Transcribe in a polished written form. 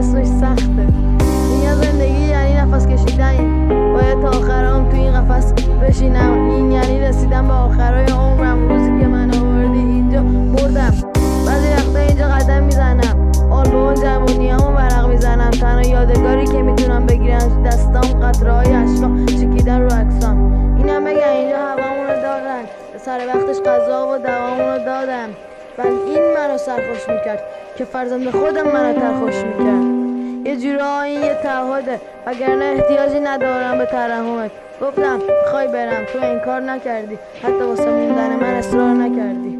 اسمش سخته. این زندگی یعنی نفس کشیدن، باید تا آخر عمر تو این قفس بشینم. این یعنی رسیدم به آخرای عمرم. روزی که من آوردی اینجا مردم. بعضی وقتا اینجا قدم میزنم، آلبوم جوونیامو ورق میزنم. تنها یادگاری که میتونم بگیرم دستام قطره‌های اشکام چکیدن رو عکسام. اینم بگن اینجا هوامونو دادن، سر وقتش غذا و دوامونو دادن. ولی این منو سرخوش میکرد که فرزند خودم منو ترخوش میکرد. یه جورایی این یه تعهده، وگرنه احتیاجی ندارم به ترحمت. گفتم میخوای برم، تو انکار نکردی، حتی واسه موندن من اصرار نکردی.